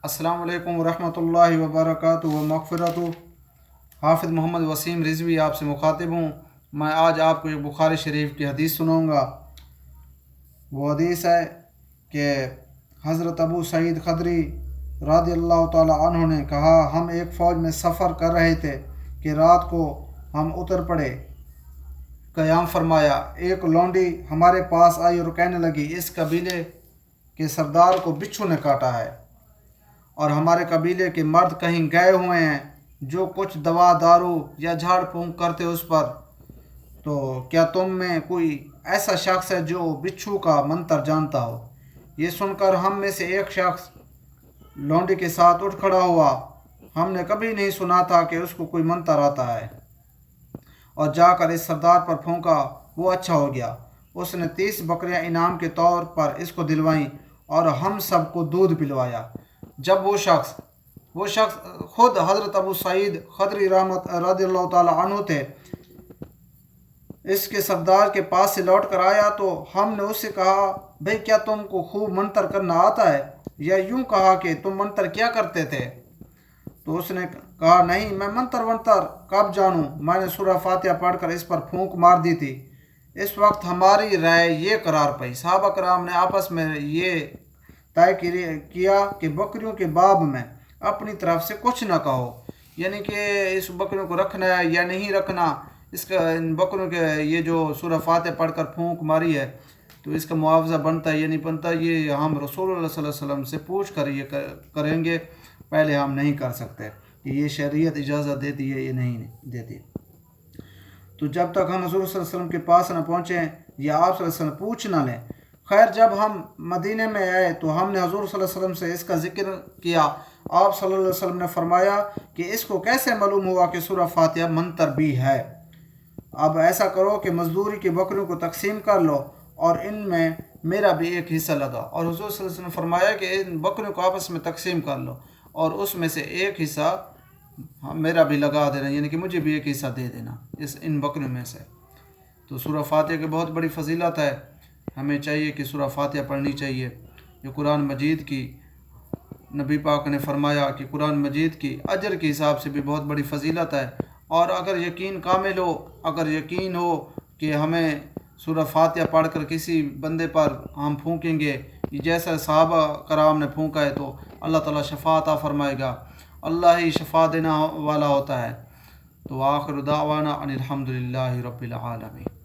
السلام علیکم ورحمۃ اللہ وبرکاتہ و مغفرتہ۔ حافظ محمد وسیم رضوی آپ سے مخاطب ہوں۔ میں آج آپ کو ایک بخاری شریف کی حدیث سناؤں گا۔ وہ حدیث ہے کہ حضرت ابو سعید خدری رضی اللہ تعالی عنہ نے کہا، ہم ایک فوج میں سفر کر رہے تھے کہ رات کو ہم اتر پڑے۔ قیام فرمایا، ایک لونڈی ہمارے پاس آئی اور کہنے لگی، اس قبیلے کے سردار کو بچھو نے کاٹا ہے اور ہمارے قبیلے کے مرد کہیں گئے ہوئے ہیں جو کچھ دوا دارو یا جھاڑ پھونک کرتے اس پر، تو کیا تم میں کوئی ایسا شخص ہے جو بچھو کا منتر جانتا ہو؟ یہ سن کر ہم میں سے ایک شخص لونڈی کے ساتھ اٹھ کھڑا ہوا، ہم نے کبھی نہیں سنا تھا کہ اس کو کوئی منتر آتا ہے، اور جا کر اس سردار پر پھونکا، وہ اچھا ہو گیا۔ اس نے 30 بکریاں انعام کے طور پر اس کو دلوائیں اور ہم سب کو دودھ پلوایا۔ جب وہ شخص خود حضرت ابو سعید خدری رضی اللہ تعالی عنہ تھے، اس کے سردار کے پاس سے لوٹ کر آیا تو ہم نے اس سے کہا، بھئی کیا تم کو خوب منتر کرنا آتا ہے؟ یا یوں کہا کہ تم منتر کیا کرتے تھے؟ تو اس نے کہا، نہیں، میں منتر کب جانوں، میں نے سورہ فاتحہ پڑھ کر اس پر پھونک مار دی تھی۔ اس وقت ہماری رائے یہ قرار پئی، صحابہ کرام نے آپس میں یہ طے کیا کہ بکریوں کے باب میں اپنی طرف سے کچھ نہ کہو، یعنی کہ اس بکریوں کو رکھنا ہے یا نہیں رکھنا، اس کا ان بکریوں کے یہ جو سورہ فاتحہ پڑھ کر پھونک ماری ہے تو اس کا معاوضہ بنتا ہے یا نہیں بنتا، یہ ہم رسول اللہ صلی اللہ علیہ وسلم سے پوچھ کر یہ کریں گے، پہلے ہم نہیں کر سکتے کہ یہ شریعت اجازت دیتی ہے یا نہیں دیتی۔ تو جب تک ہم حضور صلی اللہ علیہ وسلم کے پاس نہ پہنچیں یا آپ صلی اللہ علیہ وسلم پوچھ نہ لیں۔ خیر، جب ہم مدینے میں آئے تو ہم نے حضور صلی اللہ علیہ وسلم سے اس کا ذکر کیا۔ آپ صلی اللہ علیہ وسلم نے فرمایا کہ اس کو کیسے معلوم ہوا کہ سورہ فاتحہ منتر بھی ہے؟ اب ایسا کرو کہ مزدوری کی بکریوں کو تقسیم کر لو اور ان میں میرا بھی ایک حصہ لگا۔ اور حضور صلی اللہ علیہ وسلم نے فرمایا کہ ان بکریوں کو آپس میں تقسیم کر لو اور اس میں سے ایک حصہ میرا بھی لگا دینا، یعنی کہ مجھے بھی ایک حصہ دے دینا ان بکریوں میں سے۔ تو سورہ فاتحہ کی بہت بڑی فضیلت ہے، ہمیں چاہیے کہ سورہ فاتحہ پڑھنی چاہیے۔ یہ قرآن مجید کی، نبی پاک نے فرمایا کہ قرآن مجید کی اجر کے حساب سے بھی بہت بڑی فضیلت ہے، اور اگر یقین کامل ہو، اگر یقین ہو کہ ہمیں سورہ فاتحہ پڑھ کر کسی بندے پر ہم پھونکیں گے جیسا صحابہ کرام نے پھونکا ہے تو اللہ تعالیٰ شفاعت عطا فرمائے گا، اللہ ہی شفا دینا والا ہوتا ہے۔ تو آخر دعوانا ان الحمد للہ رب العالمین۔